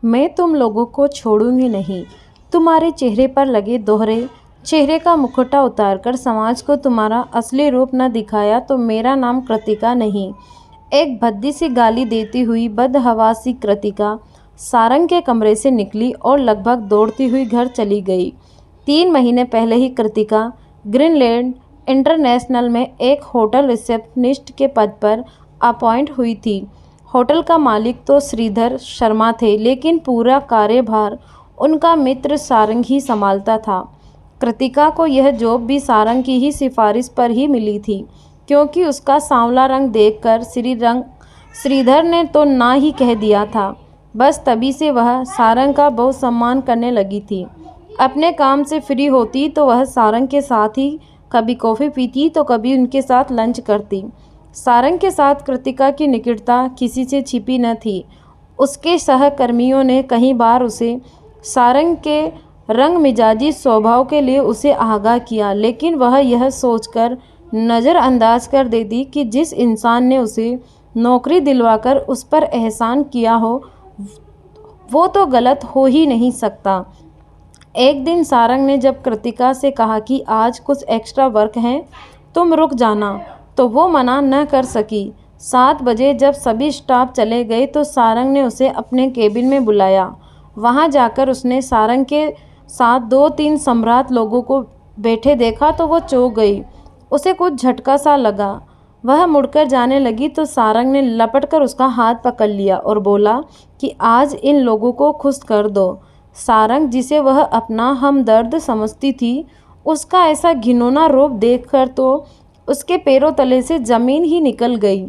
मैं तुम लोगों को छोड़ूंगी नहीं। तुम्हारे चेहरे पर लगे दोहरे चेहरे का मुखौटा उतारकर समाज को तुम्हारा असली रूप न दिखाया तो मेरा नाम कृतिका नहीं। एक भद्दी सी गाली देती हुई बदहवासी कृतिका सारंग के कमरे से निकली और लगभग दौड़ती हुई घर चली गई। 3 महीने पहले ही कृतिका ग्रीनलैंड इंटरनेशनल में एक होटल रिसेप्शनिस्ट के पद पर अपॉइंट हुई थी। होटल का मालिक तो श्रीधर शर्मा थे, लेकिन पूरा कार्यभार उनका मित्र सारंग ही संभालता था। कृतिका को यह जॉब भी सारंग की ही सिफारिश पर ही मिली थी, क्योंकि उसका सांवला रंग देखकर श्रीधर ने तो ना ही कह दिया था। बस तभी से वह सारंग का बहुत सम्मान करने लगी थी। अपने काम से फ्री होती तो वह सारंग के साथ ही कभी कॉफ़ी पीती तो कभी उनके साथ लंच करती। सारंग के साथ कृतिका की निकटता किसी से छिपी न थी। उसके सहकर्मियों ने कई बार उसे सारंग के रंग मिजाजी स्वभाव के लिए उसे आगाह किया, लेकिन वह यह सोचकर नज़रअंदाज कर देती कि जिस इंसान ने उसे नौकरी दिलवाकर उस पर एहसान किया हो वो तो गलत हो ही नहीं सकता। एक दिन सारंग ने जब कृतिका से कहा कि आज कुछ एक्स्ट्रा वर्क है, तुम रुक जाना, तो वो मना न कर सकी। 7 बजे जब सभी स्टाफ चले गए तो सारंग ने उसे अपने केबिन में बुलाया। वहाँ जाकर उसने सारंग के साथ 2-3 सम्राट लोगों को बैठे देखा तो वो चौंक गई। उसे कुछ झटका सा लगा। वह मुड़कर जाने लगी तो सारंग ने लपटकर उसका हाथ पकड़ लिया और बोला कि आज इन लोगों को खुश कर दो। सारंग, जिसे वह अपना हमदर्द समझती थी, उसका ऐसा घिनौना रूप देखकर तो उसके पैरों तले से ज़मीन ही निकल गई।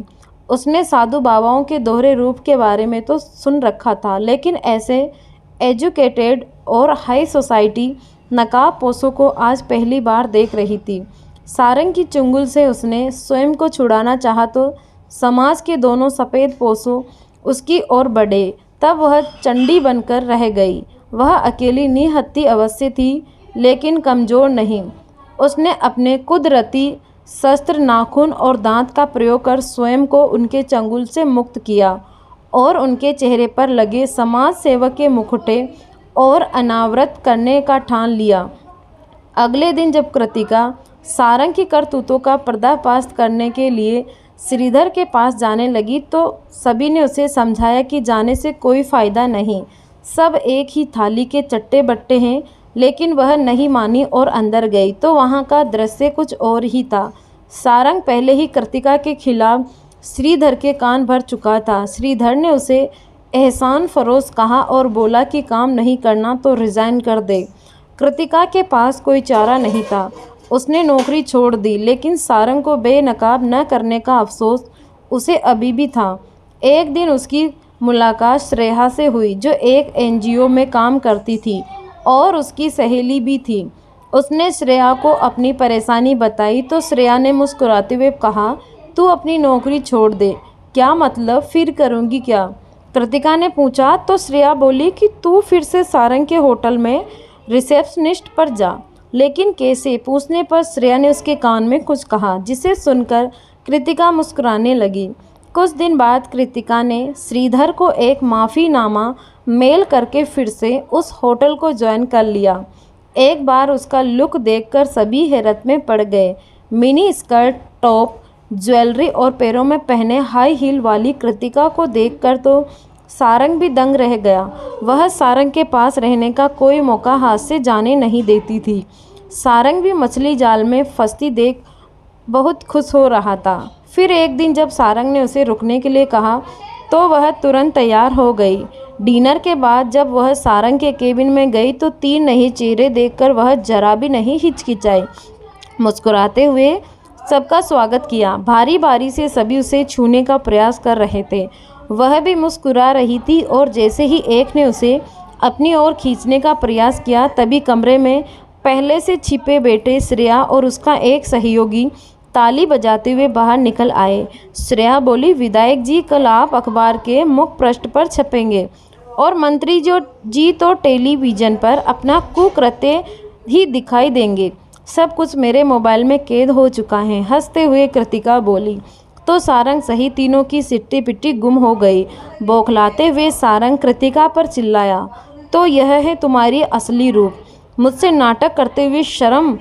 उसने साधु बाबाओं के दोहरे रूप के बारे में तो सुन रखा था, लेकिन ऐसे एजुकेटेड और हाई सोसाइटी नकाबपोशों को आज पहली बार देख रही थी। सारंग की चुंगल से उसने स्वयं को छुड़ाना चाहा तो समाज के दोनों सफ़ेद पोशों उसकी ओर बढ़े। तब वह चंडी बनकर रह गई। वह अकेली निहत्थी अवश्य थी, लेकिन कमज़ोर नहीं। उसने अपने कुदरती शस्त्र नाखून और दांत का प्रयोग कर स्वयं को उनके चंगुल से मुक्त किया और उनके चेहरे पर लगे समाज सेवक के मुखौटे और अनावृत करने का ठान लिया। अगले दिन जब कृतिका सारंग की करतूतों का पर्दाफाश करने के लिए श्रीधर के पास जाने लगी तो सभी ने उसे समझाया कि जाने से कोई फ़ायदा नहीं, सब एक ही थाली के चट्टे बट्टे हैं, लेकिन वह नहीं मानी और अंदर गई तो वहाँ का दृश्य कुछ और ही था। सारंग पहले ही कृतिका के खिलाफ श्रीधर के कान भर चुका था। श्रीधर ने उसे एहसान फरोश कहा और बोला कि काम नहीं करना तो रिज़ाइन कर दे। कृतिका के पास कोई चारा नहीं था। उसने नौकरी छोड़ दी, लेकिन सारंग को बेनकाब न करने का अफसोस उसे अभी भी था। एक दिन उसकी मुलाकात श्रेया से हुई, जो एक एनजीओ में काम करती थी और उसकी सहेली भी थी। उसने श्रेया को अपनी परेशानी बताई तो श्रेया ने मुस्कुराते हुए कहा, तू अपनी नौकरी छोड़ दे। क्या मतलब, फिर करूँगी क्या? कृतिका ने पूछा तो श्रेया बोली कि तू फिर से सारंग के होटल में रिसेप्शनिस्ट पर जा। लेकिन कैसे? पूछने पर श्रेया ने उसके कान में कुछ कहा, जिसे सुनकर कृतिका मुस्कुराने लगी। कुछ दिन बाद कृतिका ने श्रीधर को एक माफ़ीनामा मेल करके फिर से उस होटल को ज्वाइन कर लिया। एक बार उसका लुक देखकर सभी हैरत में पड़ गए। मिनी स्कर्ट, टॉप, ज्वेलरी और पैरों में पहने हाई हील वाली कृतिका को देखकर तो सारंग भी दंग रह गया। वह सारंग के पास रहने का कोई मौका हाथ से जाने नहीं देती थी। सारंग भी मछली जाल में फंसती देख बहुत खुश हो रहा था। फिर एक दिन जब सारंग ने उसे रुकने के लिए कहा तो वह तुरंत तैयार हो गई। डिनर के बाद जब वह सारंग के केबिन में गई तो 3 नए चेहरे देखकर वह जरा भी नहीं हिचकिचाई। मुस्कुराते हुए सबका स्वागत किया। बारी बारी से सभी उसे छूने का प्रयास कर रहे थे। वह भी मुस्कुरा रही थी और जैसे ही एक ने उसे अपनी ओर खींचने का प्रयास किया, तभी कमरे में पहले से छिपे बैठे श्रेया और उसका एक सहयोगी ताली बजाते हुए बाहर निकल आए। श्रेया बोली, विधायक जी, कल आप अखबार के मुख्य पृष्ठ पर छपेंगे और मंत्री जी तो टेलीविज़न पर अपना कुकृत्य ही दिखाई देंगे। सब कुछ मेरे मोबाइल में कैद हो चुका है। हंसते हुए कृतिका बोली। तो सारंग सही तीनों की सिट्टी पिट्टी गुम हो गई। बौखलाते हुए सारंग कृतिका पर चिल्लाया, तो यह है तुम्हारी असली रूप? मुझसे नाटक करते हुए शर्म?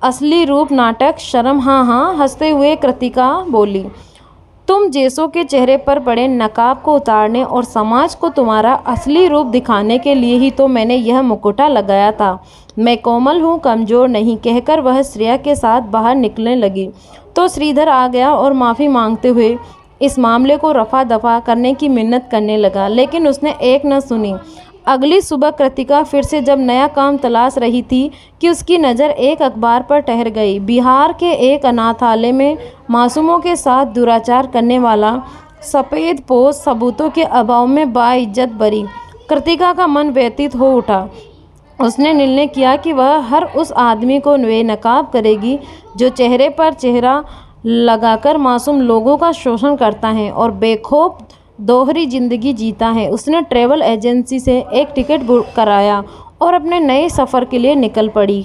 असली रूप नाटक शर्म? हाँ हाँ, हंसते हुए कृतिका बोली। तुम जैसों के चेहरे पर पड़े नकाब को उतारने और समाज को तुम्हारा असली रूप दिखाने के लिए ही तो मैंने यह मुकुटा लगाया था। मैं कोमल हूँ, कमज़ोर नहीं, कहकर वह श्रेया के साथ बाहर निकलने लगी तो श्रीधर आ गया और माफ़ी मांगते हुए इस मामले को रफा दफा करने की मिन्नत करने लगा, लेकिन उसने एक न सुनी। अगली सुबह कृतिका फिर से जब नया काम तलाश रही थी कि उसकी नज़र एक अखबार पर ठहर गई। बिहार के एक अनाथालय में मासूमों के साथ दुराचार करने वाला सफ़ेद पोश सबूतों के अभाव में बाइज्जत बरी। कृतिका का मन व्यथित हो उठा। उसने निर्णय किया कि वह हर उस आदमी को बेनकाब करेगी जो चेहरे पर चेहरा लगाकर मासूम लोगों का शोषण करता है और बेखौफ दोहरी जिंदगी जीता है। उसने ट्रैवल एजेंसी से एक टिकट बुक कराया और अपने नए सफ़र के लिए निकल पड़ी।